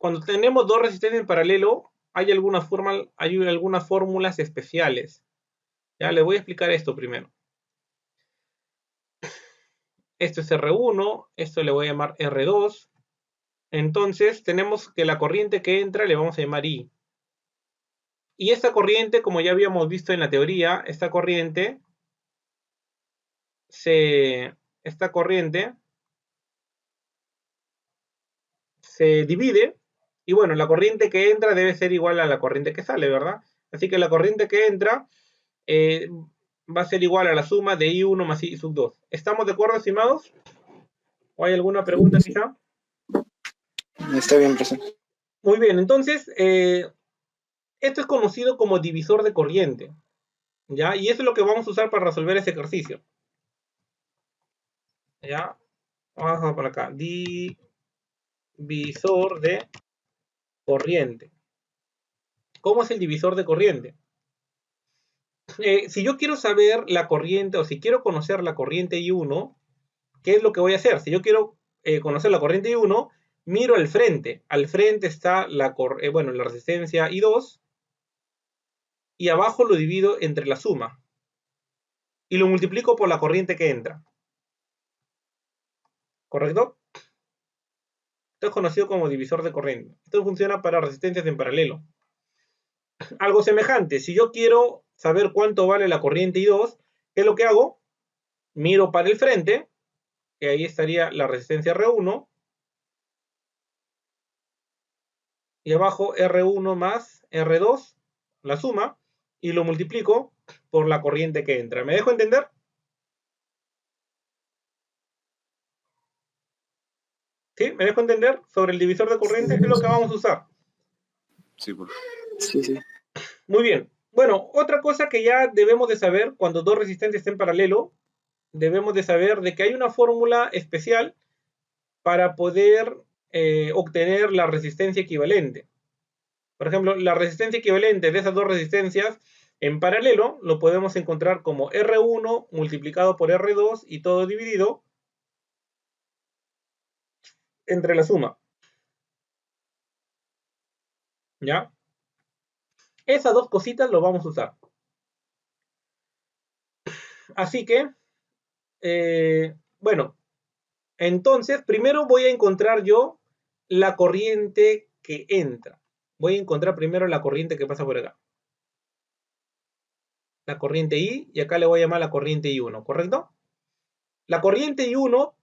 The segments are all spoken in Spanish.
cuando tenemos dos resistencias en paralelo, hay algunas fórmulas especiales. Ya les voy a explicar esto primero. Esto es R1, esto le voy a llamar R2. Entonces tenemos que la corriente que entra le vamos a llamar I. Y esta corriente, como ya habíamos visto en la teoría, esta corriente se divide, y bueno, la corriente que entra debe ser igual a la corriente que sale, ¿verdad? Así que la corriente que entra va a ser igual a la suma de I1 más I sub 2. ¿Estamos de acuerdo, estimados? ¿O hay alguna pregunta quizá? Está bien, profesor. Muy bien, entonces, esto es conocido como divisor de corriente, ¿ya? Y eso es lo que vamos a usar para resolver ese ejercicio. ¿Ya? Vamos a poner acá, divisor de corriente. ¿Cómo es el divisor de corriente? Si yo quiero saber la corriente, o si quiero conocer la corriente I1, ¿qué es lo que voy a hacer? Si yo quiero conocer la corriente I1, miro al frente. Al frente está la resistencia I2, y abajo lo divido entre la suma. Y lo multiplico por la corriente que entra. ¿Correcto? Esto es conocido como divisor de corriente. Esto funciona para resistencias en paralelo. Algo semejante, si yo quiero saber cuánto vale la corriente I2, ¿qué es lo que hago? Miro para el frente, que ahí estaría la resistencia R1, y abajo R1 más R2, la suma, y lo multiplico por la corriente que entra. ¿Me dejo entender? ¿Sí? ¿Me dejo entender? Sobre el divisor de corriente, es lo que vamos a usar. Sí, por favor. Sí. Muy bien. Bueno, otra cosa que ya debemos de saber cuando dos resistencias estén en paralelo, debemos de saber de que hay una fórmula especial para poder obtener la resistencia equivalente. Por ejemplo, la resistencia equivalente de esas dos resistencias en paralelo lo podemos encontrar como R1 multiplicado por R2 y todo dividido entre la suma. ¿Ya? Esas dos cositas lo vamos a usar. Así que, bueno, entonces primero voy a encontrar yo la corriente que entra. Voy a encontrar primero la corriente que pasa por acá. La corriente I, y acá le voy a llamar la corriente I1, ¿correcto? La corriente I1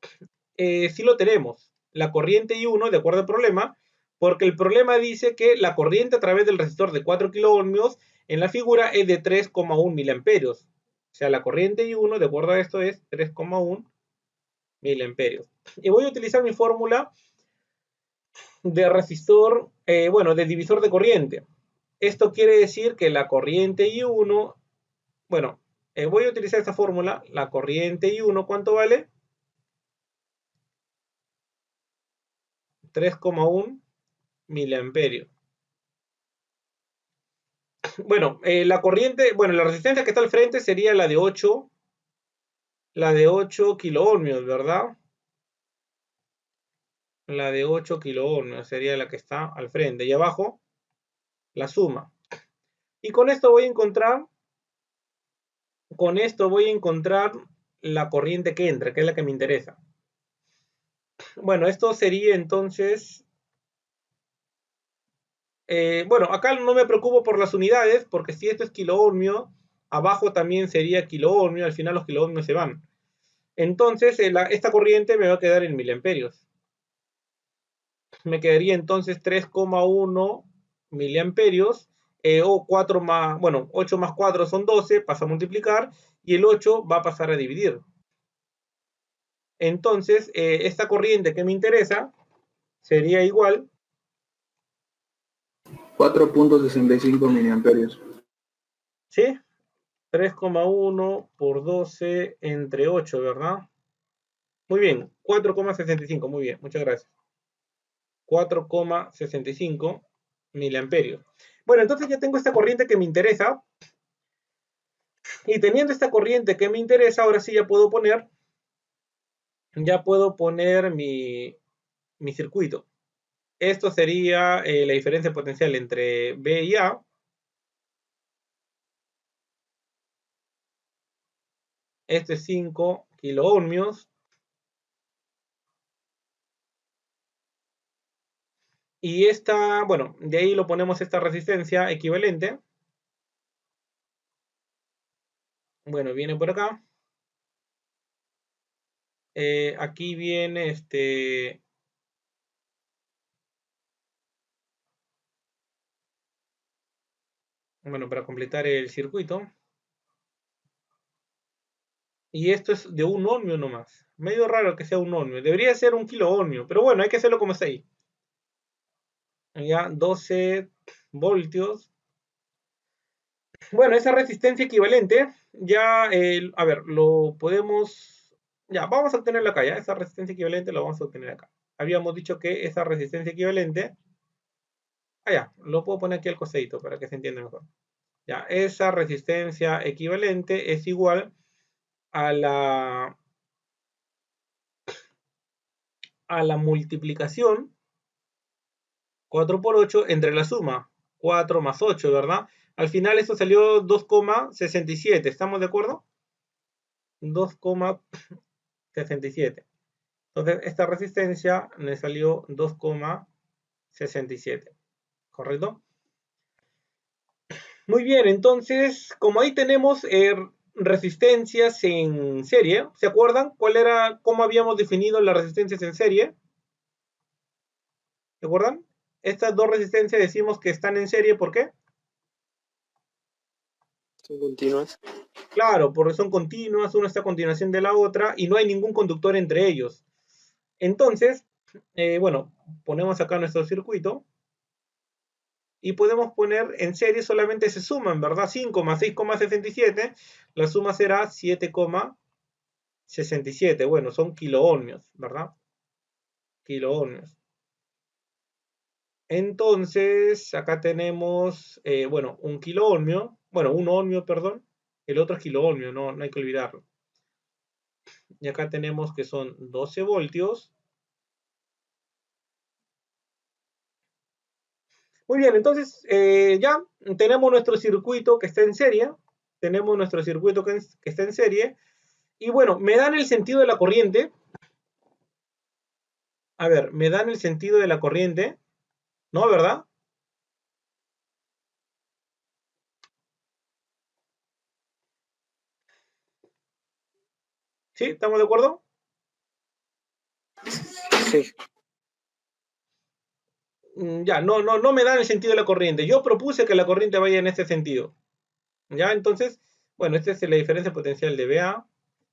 sí lo tenemos. La corriente I1, de acuerdo al problema, porque el problema dice que la corriente a través del resistor de 4 kiloohmios en la figura es de 3,1 miliamperios. O sea, la corriente I1, de acuerdo a esto, es 3,1 miliamperios. Y voy a utilizar mi fórmula de resistor, de divisor de corriente. Esto quiere decir que la corriente I1, voy a utilizar esta fórmula, la corriente I1, ¿cuánto vale? 3,1 miliamperios. La resistencia que está al frente sería la de 8 kiloohmios, ¿verdad? La de 8 kiloohmios sería la que está al frente. Y abajo, la suma. Y con esto voy a encontrar la corriente que entra, que es la que me interesa. Bueno, esto sería entonces... acá no me preocupo por las unidades, porque si esto es kiloohmio, abajo también sería kiloohmio, al final los kiloohmios se van. Entonces, esta corriente me va a quedar en miliamperios. Me quedaría entonces 3,1 miliamperios, o 4 más, 8 más 4 son 12, pasa a multiplicar, y el 8 va a pasar a dividir. Entonces, esta corriente que me interesa sería igual 4.65 miliamperios. ¿sí? 3,1 por 12 entre 8, ¿verdad? Muy bien, 4,65, muy bien, muchas gracias. 4,65 miliamperios. Bueno, entonces ya tengo esta corriente que me interesa. Y teniendo esta corriente que me interesa, ahora sí ya puedo poner mi circuito. Esto sería la diferencia potencial entre B y A. Este es 5 kiloohmios. Y esta, bueno, de ahí lo ponemos esta resistencia equivalente. Bueno, viene por acá. Aquí viene bueno, para completar el circuito. Y esto es de 1 ohmio nomás. Medio raro que sea 1 ohmio. Debería ser 1 kiloohmio. Pero bueno, hay que hacerlo como está ahí. Ya 12 voltios. Bueno, esa resistencia equivalente, ya, a ver, lo podemos, ya, vamos a obtenerla acá, ya, esa resistencia equivalente la vamos a obtener acá. Habíamos dicho que esa resistencia equivalente, ya, lo puedo poner aquí al costadito para que se entienda mejor. Ya, esa resistencia equivalente es igual a la multiplicación 4 por 8 entre la suma 4 más 8, ¿verdad? Al final esto salió 2,67, ¿estamos de acuerdo? 2,67. Entonces, esta resistencia me salió 2,67. ¿Correcto? Muy bien, entonces, como ahí tenemos resistencias en serie, ¿se acuerdan cómo habíamos definido las resistencias en serie? ¿Se acuerdan? Estas dos resistencias decimos que están en serie, ¿por qué? Son continuas. Claro, porque son continuas, una está a continuación de la otra y no hay ningún conductor entre ellos. Entonces, bueno, ponemos acá nuestro circuito y podemos poner en serie, solamente se suman, ¿verdad? 5 más 6,67, la suma será 7,67. Bueno, son kiloohmios, ¿verdad? Kiloohmios. Entonces, acá tenemos, bueno, un kiloohmio, bueno, un ohmio, perdón, el otro es kiloohmio, no hay que olvidarlo. Y acá tenemos que son 12 voltios. Muy bien, entonces ya tenemos nuestro circuito que está en serie. Tenemos nuestro circuito que está en serie. Y bueno, me dan el sentido de la corriente. A ver, me dan el sentido de la corriente. ¿No, verdad? ¿Sí? ¿Estamos de acuerdo? Sí. Ya, no me dan el sentido de la corriente. Yo propuse que la corriente vaya en este sentido. Ya, entonces, bueno, esta es la diferencia potencial de BA.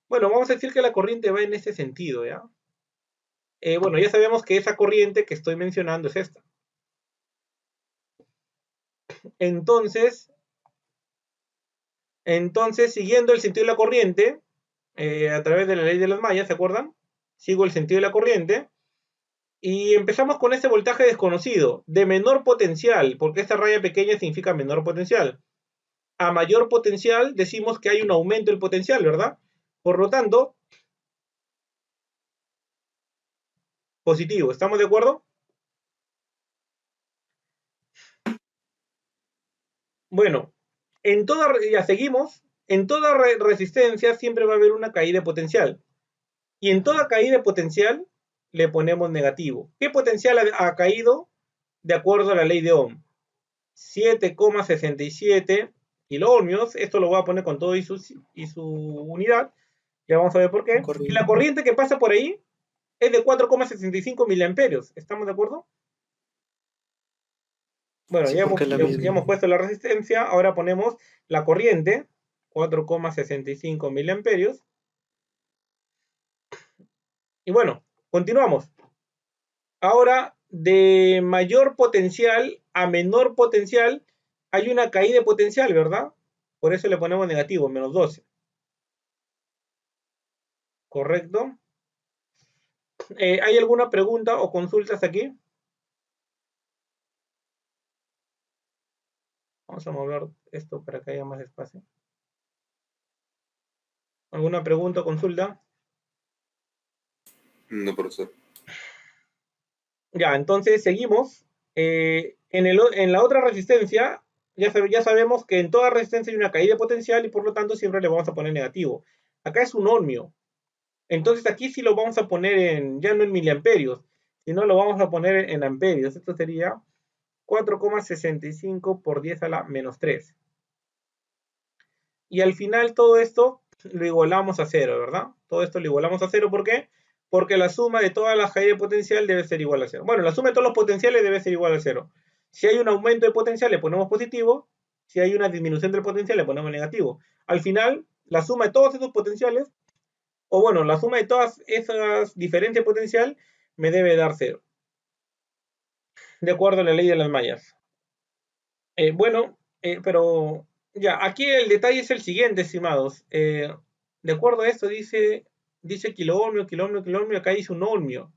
Bueno, vamos a decir que la corriente va en este sentido, ¿ya? Bueno, ya sabemos que esa corriente que estoy mencionando es esta. Entonces, siguiendo el sentido de la corriente, a través de la ley de las mallas, ¿se acuerdan? Sigo el sentido de la corriente. Y empezamos con este voltaje desconocido, de menor potencial, porque esta raya pequeña significa menor potencial. A mayor potencial decimos que hay un aumento del potencial, ¿verdad? Por lo tanto, positivo. ¿Estamos de acuerdo? Bueno, ya seguimos. En toda resistencia siempre va a haber una caída de potencial. Y en toda caída de potencial le ponemos negativo. ¿Qué potencial ha caído? De acuerdo a la ley de Ohm. 7,67 kiloohmios. Esto lo voy a poner con todo y su unidad. Ya vamos a ver por qué. Y la corriente que pasa por ahí es de 4,65 miliamperios. ¿Estamos de acuerdo? Bueno, Sí, ya porque hemos, es la ya misma. hemos puesto la resistencia. Ahora ponemos la corriente. 4,65 miliamperios. Y bueno, continuamos. Ahora, de mayor potencial a menor potencial, hay una caída de potencial, ¿verdad? Por eso le ponemos negativo, menos 12. ¿Correcto? ¿Hay alguna pregunta o consultas aquí? Vamos a mover esto para que haya más espacio. ¿Alguna pregunta o consulta? No, profesor. Ya, entonces seguimos. En la otra resistencia, ya sabemos que en toda resistencia hay una caída potencial y por lo tanto siempre le vamos a poner negativo. Acá es un ohmio. Entonces aquí sí lo vamos a poner ya no en miliamperios, sino lo vamos a poner en amperios. Esto sería 4,65 por 10 a la menos 3. Y al final todo esto lo igualamos a 0, ¿verdad? Todo esto lo igualamos a 0, ¿por qué? Porque la suma de todas las caídas de potencial debe ser igual a 0. Bueno, la suma de todos los potenciales debe ser igual a 0. Si hay un aumento de potencial le ponemos positivo, si hay una disminución del potencial le ponemos negativo. Al final, la suma de todos esos potenciales, o bueno, la suma de todas esas diferencias de potencial me debe dar 0. De acuerdo a la ley de las mallas. Pero ya, aquí el detalle es el siguiente, estimados. De acuerdo a esto, dice kiloohmio, kiloohmio, kiloohmio, acá dice un ohmio.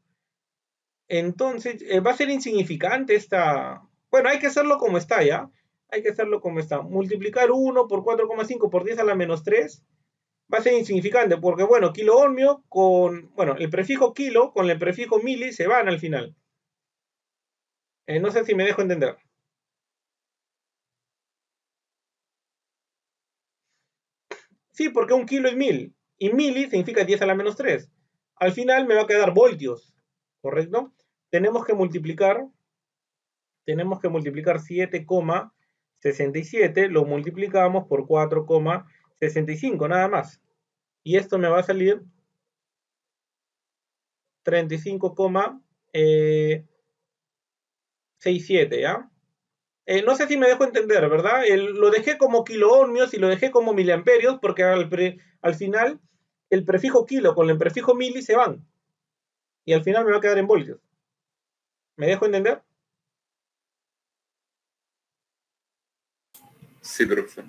Entonces, va a ser insignificante esta. Bueno, hay que hacerlo como está, ¿ya? Hay que hacerlo como está. Multiplicar 1 por 4,5 por 10 a la menos 3 va a ser insignificante, porque, bueno, kiloohmio bueno, el prefijo kilo con el prefijo mili se van al final. No sé si me dejo entender. Sí, porque un kilo es 1000 y mili significa 10 a la menos 3. Al final me va a quedar voltios, ¿correcto? Tenemos que multiplicar 7,67, lo multiplicamos por 4,65, nada más. Y esto me va a salir 35,67, ¿ya? No sé si me dejo entender, ¿verdad? Lo dejé como kiloohmios y lo dejé como miliamperios porque al final el prefijo kilo con el prefijo mili se van. Y al final me va a quedar en voltios. ¿Me dejo entender? Sí, profe.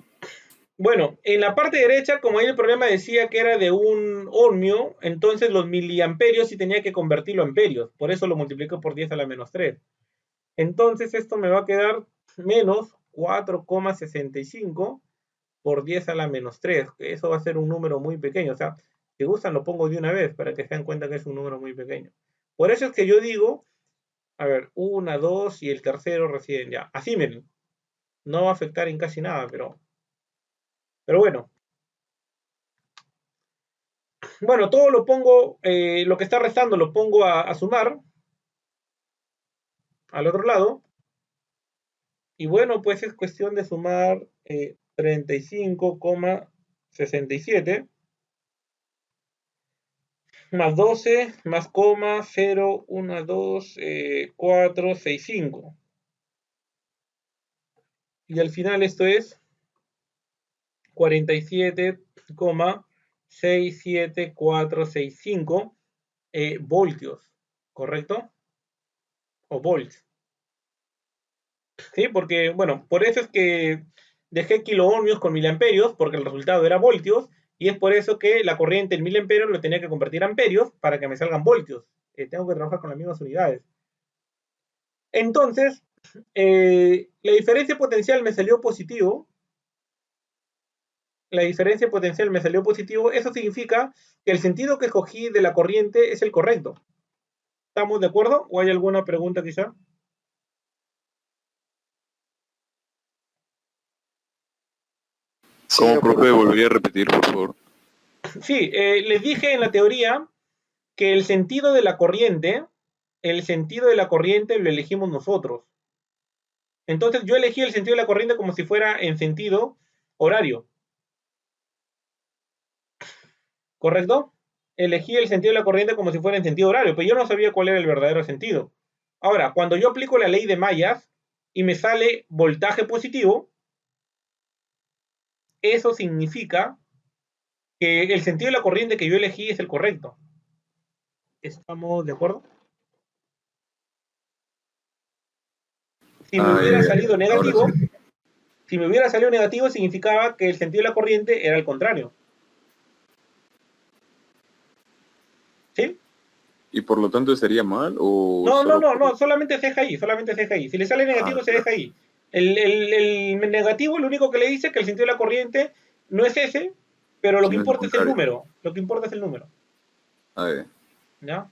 Bueno, en la parte derecha, como ahí el problema decía que era de un ohmio, entonces los miliamperios sí tenía que convertirlo a amperios. Por eso lo multiplico por 10 a la menos 3. Entonces esto me va a quedar menos 4,65 por 10 a la menos 3. Eso va a ser un número muy pequeño. O sea, si gustan lo pongo de una vez para que se den cuenta que es un número muy pequeño. Por eso es que yo digo, a ver, 1, 2 y el tercero recién ya. Así miren, no va a afectar en casi nada, pero bueno. Bueno, todo lo pongo, lo que está restando lo pongo a sumar al otro lado. Y bueno, pues es cuestión de sumar 35,67 más 12 más coma 0, 1, 2, 4, 6, 5. Y al final esto es 47,67465 voltios, ¿correcto? O volts. ¿Sí? Porque, bueno, por eso es que dejé kiloohmios con miliamperios, porque el resultado era voltios, y es por eso que la corriente en miliamperios lo tenía que convertir a amperios para que me salgan voltios. Tengo que trabajar con las mismas unidades. Entonces, la diferencia potencial me salió positivo. La diferencia potencial me salió positivo. Eso significa que el sentido que escogí de la corriente es el correcto. ¿Estamos de acuerdo? ¿O hay alguna pregunta quizá? ¿Cómo, profe? Volvería a repetir, por favor. Sí, les dije en la teoría que el sentido de la corriente lo elegimos nosotros. Entonces yo elegí el sentido de la corriente como si fuera en sentido horario. ¿Correcto? Elegí el sentido de la corriente como si fuera en sentido horario, pero yo no sabía cuál era el verdadero sentido. Ahora, cuando yo aplico la ley de mallas y me sale voltaje positivo, eso significa que el sentido de la corriente que yo elegí es el correcto. ¿Estamos de acuerdo? Si me hubiera salido negativo, si me hubiera salido negativo, significaba que el sentido de la corriente era el contrario. ¿Sí? ¿Y por lo tanto estaría mal o No, solo solamente se deja ahí, solamente se deja ahí. Si le sale negativo, se deja ahí. El negativo lo único que le dice es que el sentido de la corriente no es ese, pero lo que sino es el importa es el contrario? número. Lo que importa es el número. A ver. ¿Ya?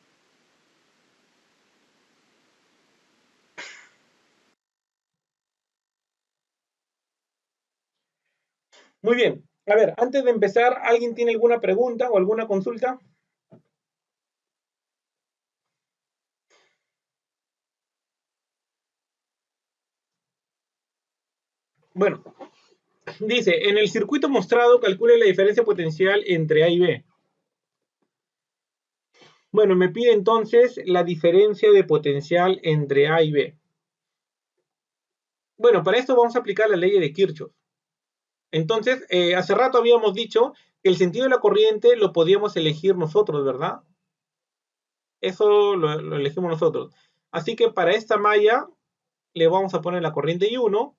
Muy bien. A ver, antes de empezar, ¿alguien tiene alguna pregunta o alguna consulta? Bueno, dice, en el circuito mostrado calcule la diferencia potencial entre A y B. Bueno, me pide entonces la diferencia de potencial entre A y B. Bueno, para esto vamos a aplicar la ley de Kirchhoff. Entonces, hace rato habíamos dicho que el sentido de la corriente lo podíamos elegir nosotros, ¿verdad? Eso lo elegimos nosotros. Así que para esta malla le vamos a poner la corriente I1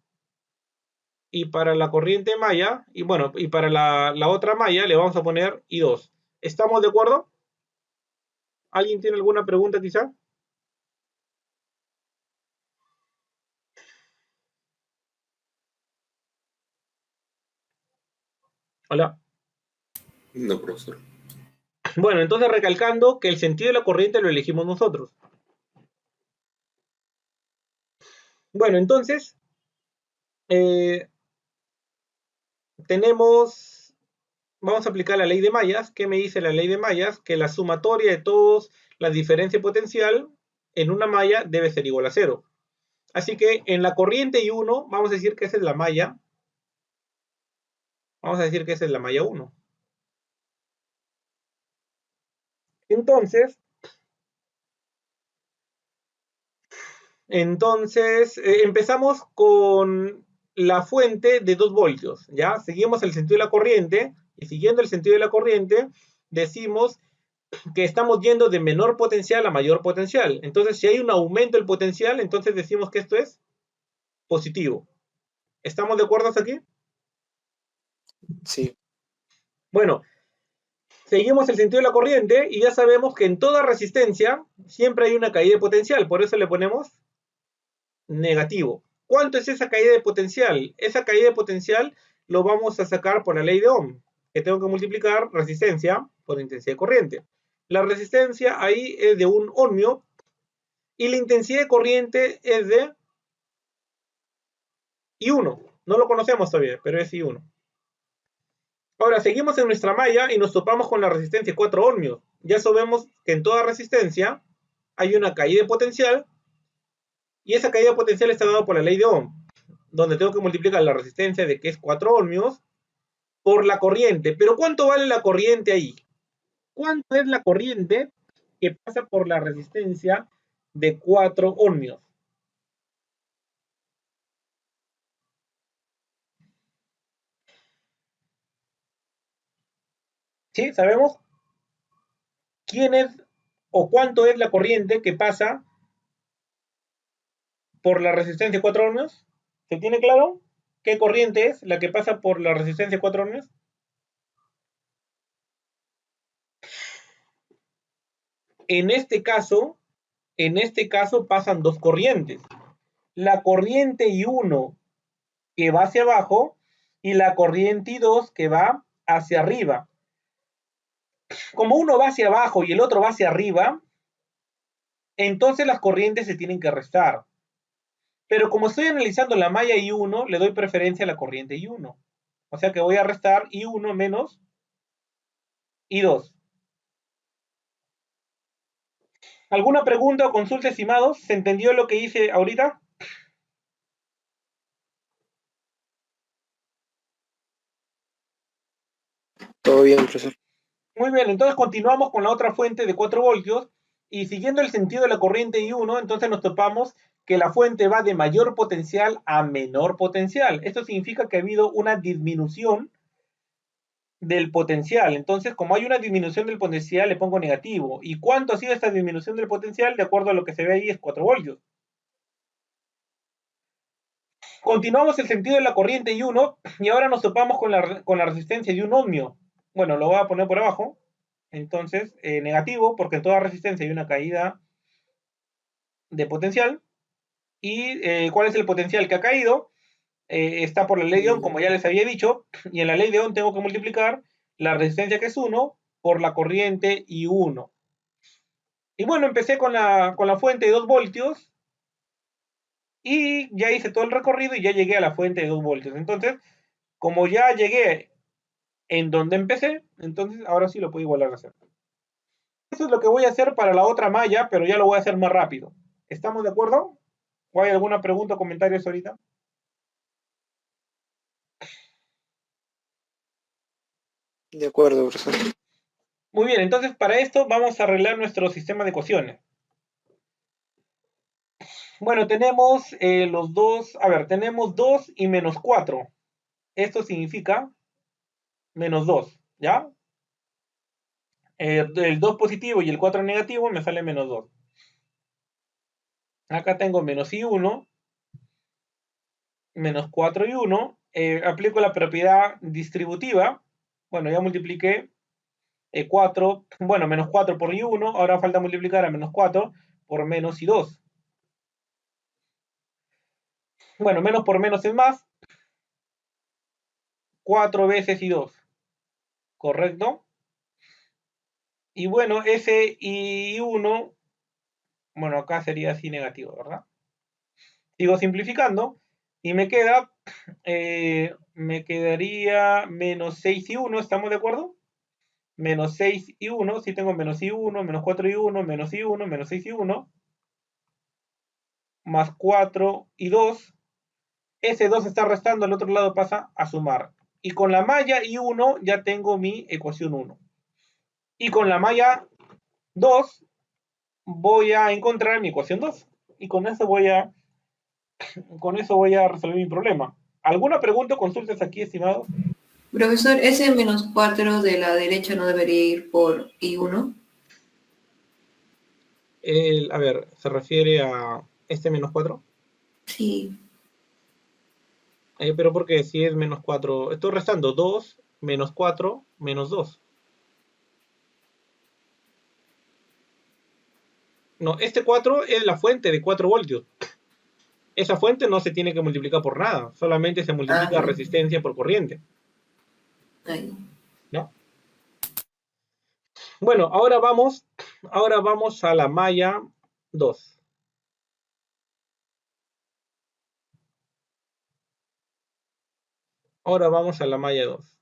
y para la corriente malla, y bueno, y para la otra malla le vamos a poner I2. ¿Estamos de acuerdo? ¿Alguien tiene alguna pregunta quizá? Hola. No, profesor. Bueno, entonces recalcando que el sentido de la corriente lo elegimos nosotros. Bueno, entonces eh, vamos a aplicar la ley de mallas. ¿Qué me dice la ley de mallas? Que la sumatoria de todos la diferencia potencial en una malla debe ser igual a 0. Así que en la corriente I1 vamos a decir que esa es la malla. Vamos a decir que esa es la malla 1. Entonces empezamos con la fuente de 2 voltios, ¿ya? Seguimos el sentido de la corriente y siguiendo el sentido de la corriente decimos que estamos yendo de menor potencial a mayor potencial. Entonces, si hay un aumento del potencial, entonces decimos que esto es positivo. ¿Estamos de acuerdo hasta aquí? Sí. Bueno, seguimos el sentido de la corriente y ya sabemos que en toda resistencia siempre hay una caída de potencial, por eso le ponemos negativo. ¿Cuánto es esa caída de potencial? Esa caída de potencial lo vamos a sacar por la ley de Ohm, que tengo que multiplicar resistencia por intensidad de corriente. La resistencia ahí es de 1 ohmio y la intensidad de corriente es de I1. No lo conocemos todavía, pero es I1. Ahora, seguimos en nuestra malla y nos topamos con la resistencia 4 ohmios. Ya sabemos que en toda resistencia hay una caída de potencial y esa caída de potencial está dada por la ley de Ohm, donde tengo que multiplicar la resistencia de que es 4 ohmios por la corriente. Pero ¿cuánto vale la corriente ahí? ¿Cuánto es la corriente que pasa por la resistencia de 4 ohmios? ¿Sí? ¿Sabemos quién es o cuánto es la corriente que pasa por la resistencia de 4 ohmios? ¿Se tiene claro qué corriente es la que pasa por la resistencia de 4 ohmios? En este caso, pasan dos corrientes. La corriente I1 que va hacia abajo y la corriente I2 que va hacia arriba. Como uno va hacia abajo y el otro va hacia arriba, entonces las corrientes se tienen que restar. Pero como estoy analizando la malla I1, le doy preferencia a la corriente I1. O sea que voy a restar I1 menos I2. ¿Alguna pregunta o consulta, estimados? ¿Se entendió lo que hice ahorita? Todo bien, profesor. Muy bien, entonces continuamos con la otra fuente de 4 voltios y siguiendo el sentido de la corriente I1, entonces nos topamos que la fuente va de mayor potencial a menor potencial. Esto significa que ha habido una disminución del potencial. Entonces, como hay una disminución del potencial, le pongo negativo. ¿Y cuánto ha sido esta disminución del potencial? De acuerdo a lo que se ve ahí, es 4 voltios. Continuamos el sentido de la corriente I1 y ahora nos topamos con la resistencia de un ohmio. Bueno, lo voy a poner por abajo. Entonces, negativo, porque en toda resistencia hay una caída de potencial. ¿Y cuál es el potencial que ha caído? Está por la ley de Ohm, como ya les había dicho, y en la ley de Ohm tengo que multiplicar la resistencia, que es 1, por la corriente I1. Y bueno, empecé con la fuente de 2 voltios y ya hice todo el recorrido y ya llegué a la fuente de 2 voltios. Entonces, como ya llegué en donde empecé, entonces ahora sí lo puedo igualar a cero. Eso es lo que voy a hacer para la otra malla, pero ya lo voy a hacer más rápido. ¿Estamos de acuerdo? ¿O hay alguna pregunta o comentarios ahorita? De acuerdo, profesor. Muy bien, entonces para esto vamos a arreglar nuestro sistema de ecuaciones. Bueno, tenemos los dos, a ver, tenemos 2 y menos 4. Esto significa menos 2, ¿ya? El 2 positivo y el 4 negativo me sale menos 2. Acá tengo menos i1, menos 4 y 1. Aplico la propiedad distributiva. Bueno, ya multipliqué 4, bueno, menos 4 por i1. Ahora falta multiplicar a menos 4 por menos i2. Bueno, menos por menos es más. 4 veces i2. ¿Correcto? Y bueno, ese i1, bueno, acá sería así negativo, ¿verdad? Sigo simplificando y me quedaría menos 6 y 1, ¿estamos de acuerdo? Menos 6 y 1, si tengo menos i1, menos 4 y 1, menos i1, menos 6 y 1, más 4 y 2, ese 2 está restando, al otro lado pasa a sumar. Y con la malla i1 ya tengo mi ecuación 1. Y con la malla 2 voy a encontrar mi ecuación 2. Y con eso voy a resolver mi problema. ¿Alguna pregunta o consultas aquí, estimado? Profesor, ese menos 4 de la derecha no debería ir por I1. A ver, ¿se refiere a este menos 4? Sí. Pero porque si es menos 4, estoy restando 2, menos 4, menos 2. No, este 4 es la fuente de 4 voltios. Esa fuente no se tiene que multiplicar por nada, solamente se multiplica resistencia por corriente. Ahí. ¿No? Bueno, ahora vamos a la malla 2. Ahora vamos a la malla 2.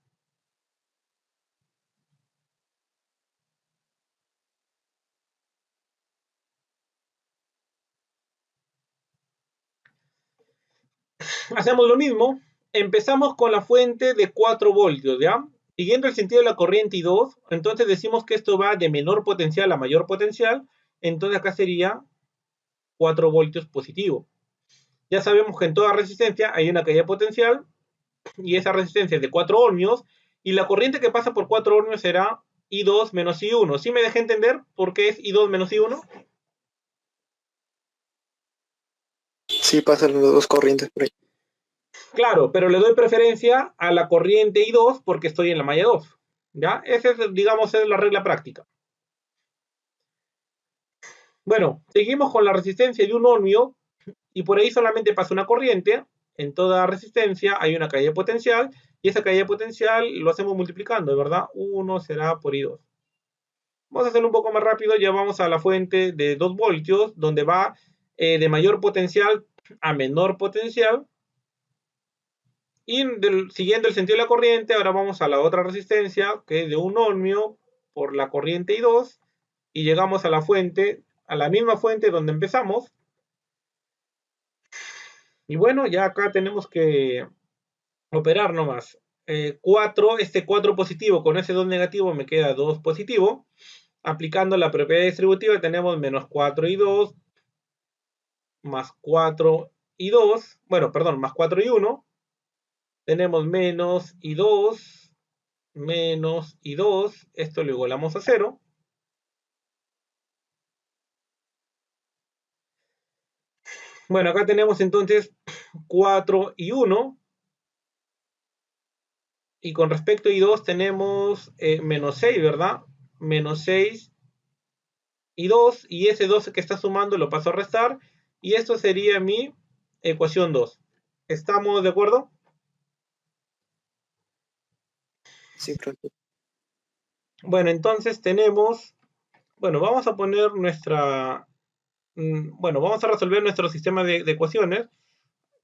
Hacemos lo mismo. Empezamos con la fuente de 4 voltios, ¿ya? Siguiendo el sentido de la corriente I2, entonces decimos que esto va de menor potencial a mayor potencial. Entonces acá sería 4 voltios positivo. Ya sabemos que en toda resistencia hay una caída potencial y esa resistencia es de 4 ohmios y la corriente que pasa por 4 ohmios será I2 menos I1. ¿Sí me dejé entender por qué es I2 menos I1? Sí, pasan las dos corrientes por ahí. Claro, pero le doy preferencia a la corriente I2 porque estoy en la malla 2. ¿Ya? Esa es, digamos, es la regla práctica. Bueno, seguimos con la resistencia de un ohmio y por ahí solamente pasa una corriente. En toda resistencia hay una caída potencial y esa caída potencial lo hacemos multiplicando, ¿verdad? 1 será por I2. Vamos a hacerlo un poco más rápido, ya vamos a la fuente de 2 voltios, donde va de mayor potencial a menor potencial. Y siguiendo el sentido de la corriente, ahora vamos a la otra resistencia, que es de 1 ohmio por la corriente I2, y llegamos a la fuente, a la misma fuente donde empezamos. Y bueno, ya acá tenemos que operar nomás. 4, este 4 positivo con ese 2 negativo me queda 2 positivo. Aplicando la propiedad distributiva tenemos menos 4 y 2, más 4 y 2, bueno, perdón, más 4 y 1. Tenemos menos y 2, menos y 2, esto lo igualamos a 0. Bueno, acá tenemos entonces 4 y 1. Y con respecto a I2 tenemos menos 6, ¿verdad? Menos 6 y 2. Y ese 2 que está sumando lo paso a restar. Y esto sería mi ecuación 2. ¿Estamos de acuerdo? Sí, profesor. Bueno, entonces tenemos... Bueno, vamos a poner nuestra... Bueno, vamos a resolver nuestro sistema de ecuaciones.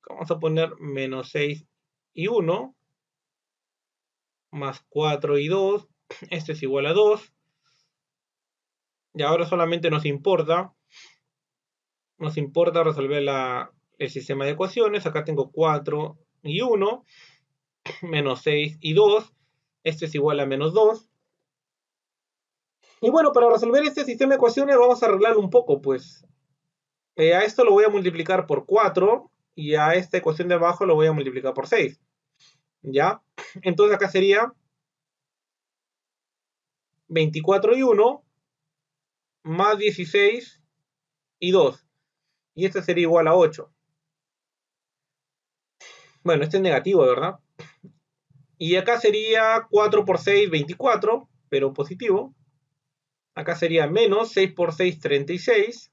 Vamos a poner menos 6 y 1. más 4 y 2. Esto es igual a 2. Y ahora solamente nos importa resolver el sistema de ecuaciones. Acá tengo 4 y 1, menos 6 y 2. Esto es igual a menos 2. Y bueno, para resolver este sistema de ecuaciones vamos a arreglarlo un poco, pues. A esto lo voy a multiplicar por 4 y a esta ecuación de abajo lo voy a multiplicar por 6. ¿Ya? Entonces acá sería 24 y 1 más 16 y 2. Y esto sería igual a 8. Bueno, este es negativo, ¿verdad? Y acá sería 4 por 6, 24, pero positivo. Acá sería menos 6 por 6, 36.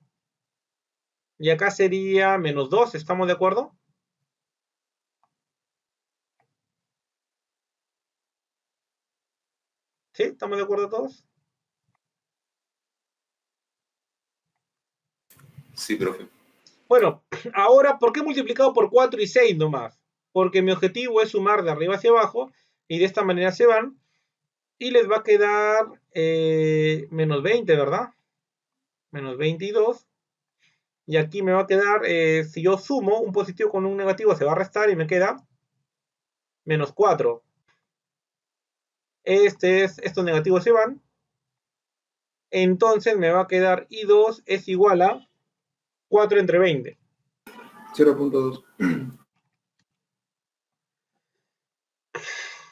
Y acá sería menos 2, ¿estamos de acuerdo? ¿Sí? ¿Estamos de acuerdo todos? Sí, profe. Bueno, ahora, ¿por qué he multiplicado por 4 y 6 nomás? Porque mi objetivo es sumar de arriba hacia abajo y de esta manera se van y les va a quedar menos 20, ¿verdad? Menos 22. Y aquí me va a quedar, si yo sumo un positivo con un negativo, se va a restar y me queda menos 4. Estos negativos se van. Entonces me va a quedar I2 es igual a 4 entre 20. 0.2.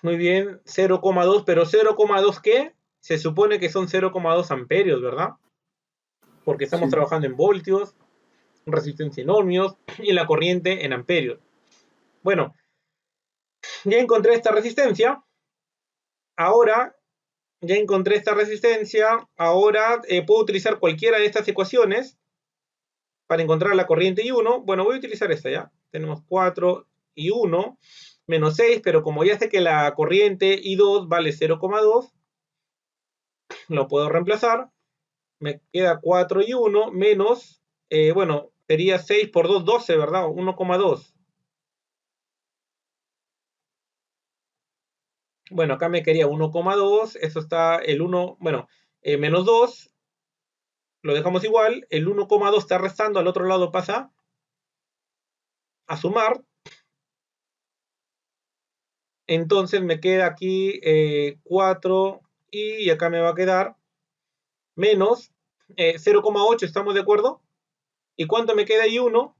Muy bien, 0,2, pero 0,2 ¿qué? Se supone que son 0,2 amperios, ¿verdad? Porque estamos Sí. trabajando en voltios, resistencia en ohmios y la corriente en amperios. Bueno, ya encontré esta resistencia. Ahora, ya encontré esta resistencia. Ahora puedo utilizar cualquiera de estas ecuaciones para encontrar la corriente I1. Bueno, voy a utilizar esta ya. Tenemos 4 y 1 menos 6, pero como ya sé que la corriente I2 vale 0,2, lo puedo reemplazar. Me queda 4 y 1 menos, bueno, sería 6 por 2, 12, ¿verdad? 1,2. Bueno, acá me quería 1,2, eso está el 1, bueno, menos 2, lo dejamos igual, el 1,2 está restando, al otro lado pasa a sumar, entonces me queda aquí 4 y acá me va a quedar menos 0,8, ¿estamos de acuerdo? ¿Y cuánto me queda ahí 1?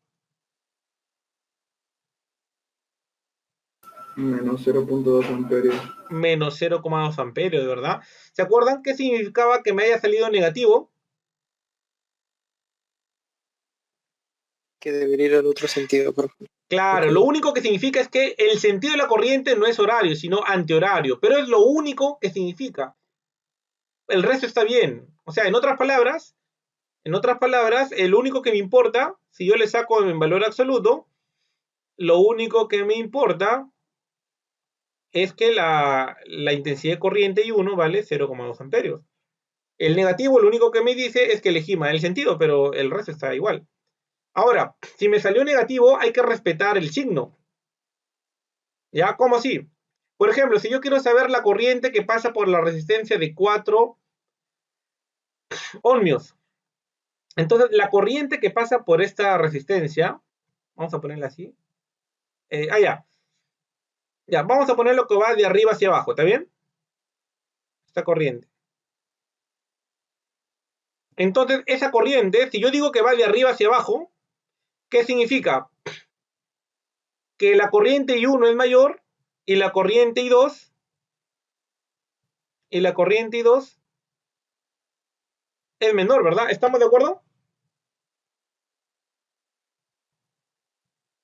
Menos 0.2 amperios. Menos 0,2 amperios, ¿verdad? ¿Se acuerdan qué significaba que me haya salido negativo? Que debería ir al otro sentido, profe. Claro, lo único que significa es que el sentido de la corriente no es horario, sino antihorario, pero es lo único que significa. El resto está bien. O sea, en otras palabras, el único que me importa, si yo le saco en valor absoluto, lo único que me importa es que la intensidad de corriente I1 vale 0,2 amperios. El negativo lo único que me dice es que elegí mal el sentido, pero el resto está igual. Ahora, si me salió negativo, hay que respetar el signo. ¿Ya? ¿Cómo así? Por ejemplo, si yo quiero saber la corriente que pasa por la resistencia de 4 ohmios, entonces la corriente que pasa por esta resistencia, vamos a ponerla así, ya. Ya, vamos a poner lo que va de arriba hacia abajo, ¿está bien? Esta corriente. Entonces, esa corriente, si yo digo que va de arriba hacia abajo, ¿qué significa? Que la corriente I1 es mayor y la corriente I2 es menor, ¿verdad? ¿Estamos de acuerdo?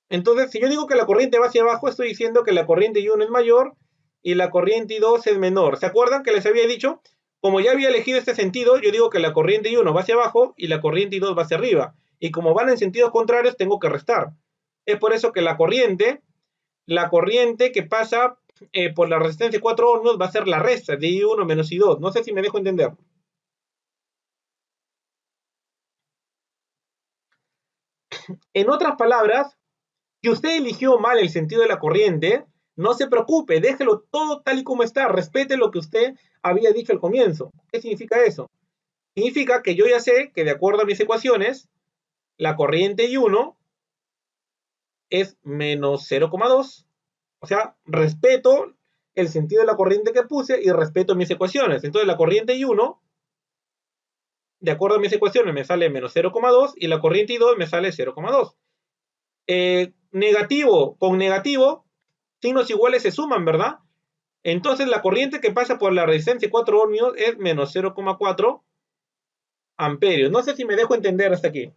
Entonces, si yo digo que la corriente va hacia abajo, estoy diciendo que la corriente I1 es mayor y la corriente I2 es menor. ¿Se acuerdan que les había dicho? Como ya había elegido este sentido, yo digo que la corriente I1 va hacia abajo y la corriente I2 va hacia arriba. Y como van en sentidos contrarios, tengo que restar. Es por eso que la corriente que pasa por la resistencia de 4 ohmios va a ser la resta de I1 menos I2. No sé si me dejo entender. En otras palabras, si usted eligió mal el sentido de la corriente, No se preocupe, déjelo todo tal y como está, respete lo que usted había dicho al comienzo. ¿Qué significa eso? Significa que yo ya sé que de acuerdo a mis ecuaciones, la corriente I1 es menos 0,2. O sea, respeto el sentido de la corriente que puse y respeto mis ecuaciones. Entonces la corriente I1, de acuerdo a mis ecuaciones, me sale menos 0,2 y la corriente I2 me sale 0,2. Negativo con negativo, signos iguales se suman, ¿verdad? Entonces la corriente que pasa por la resistencia 4 ohmios es menos 0,4 amperios. No sé si me dejo entender hasta aquí.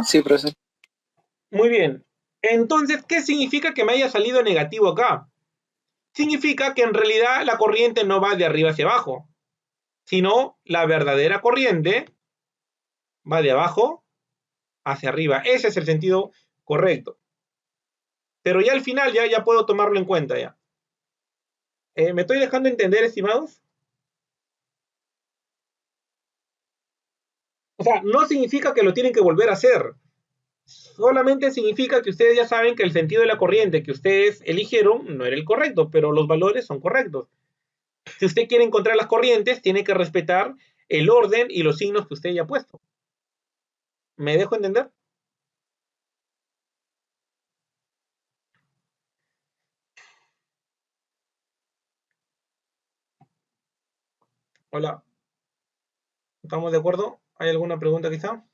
Sí, profesor. Muy bien. Entonces, ¿qué significa que me haya salido negativo acá? Significa que en realidad la corriente no va de arriba hacia abajo, sino la verdadera corriente va de abajo hacia arriba. Ese es el sentido correcto. Pero ya al final ya puedo tomarlo en cuenta ya. ¿Me estoy dejando entender, estimados? O sea, no significa que lo tienen que volver a hacer. Solamente significa que ustedes ya saben que el sentido de la corriente que ustedes eligieron no era el correcto, pero los valores son correctos. Si usted quiere encontrar las corrientes, tiene que respetar el orden y los signos que usted ya ha puesto. ¿Me dejo entender? Hola, ¿estamos de acuerdo? ¿Hay alguna pregunta quizá?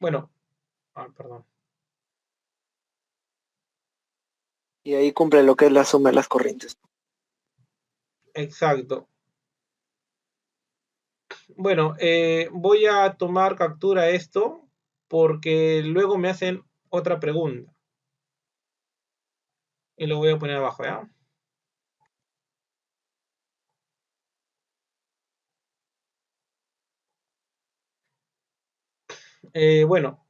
Bueno, perdón. Y ahí cumple lo que es la suma de las corrientes. Exacto. Bueno, voy a tomar captura de esto porque luego me hacen otra pregunta. Y lo voy a poner abajo, ¿ya? Bueno,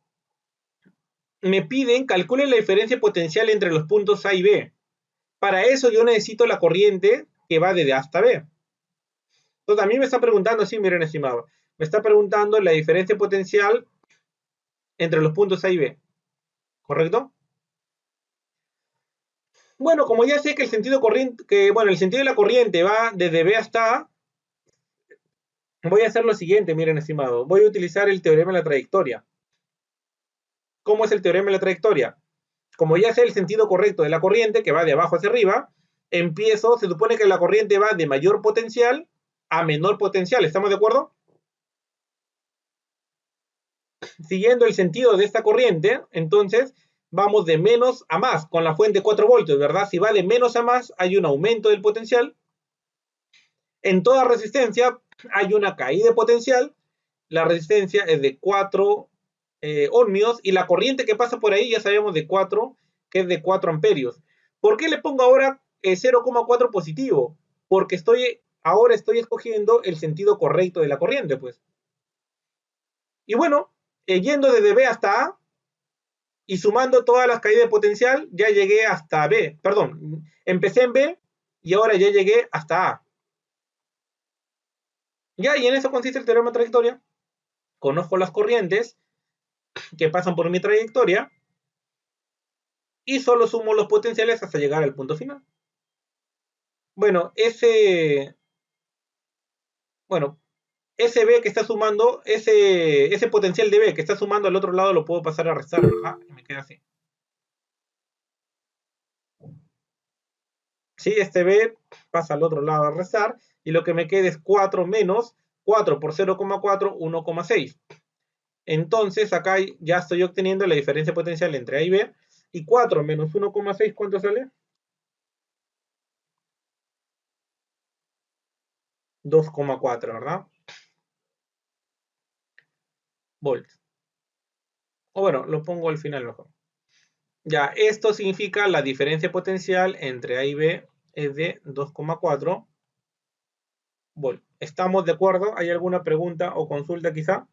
me piden calcule la diferencia potencial entre los puntos A y B. Para eso yo necesito la corriente que va desde A hasta B. Entonces a mí me está preguntando, sí, miren, estimado, me está preguntando la diferencia potencial entre los puntos A y B, ¿correcto? Bueno, como ya sé que el sentido corriente, el sentido de la corriente va desde B hasta A, voy a hacer lo siguiente, miren, estimado, voy a utilizar el teorema de la trayectoria. ¿Cómo es el teorema de la trayectoria? Como ya sé el sentido correcto de la corriente, que va de abajo hacia arriba, se supone que la corriente va de mayor potencial a menor potencial, ¿estamos de acuerdo? Siguiendo el sentido de esta corriente, entonces vamos de menos a más con la fuente 4 voltios, ¿verdad? Si va de menos a más, hay un aumento del potencial. En toda resistencia hay una caída de potencial. La resistencia es de 4 ohmios y la corriente que pasa por ahí ya sabemos de 4, que es de 4 amperios. ¿Por qué le pongo ahora 0,4 positivo? Porque ahora estoy escogiendo el sentido correcto de la corriente, pues. Y bueno, yendo desde B hasta A y sumando todas las caídas de potencial, ya llegué hasta B. Perdón, empecé en B y ahora ya llegué hasta A. Ya, y en eso consiste el teorema de trayectoria. Conozco las corrientes que pasan por mi trayectoria y solo sumo los potenciales hasta llegar al punto final. Bueno, ese B que está sumando, ese potencial de B que está sumando al otro lado lo puedo pasar a restar, ¿verdad? Y me queda así. Sí, este B pasa al otro lado a restar y lo que me queda es 4 menos 4 por 0,4, 1,6. Entonces acá ya estoy obteniendo la diferencia potencial entre A y B. Y 4 menos 1,6, ¿cuánto sale? 2,4, ¿verdad? Volts. O bueno, lo pongo al final mejor. Ya, esto significa la diferencia potencial entre A y B es de 2,4 volts. ¿Estamos de acuerdo? ¿Hay alguna pregunta o consulta quizá?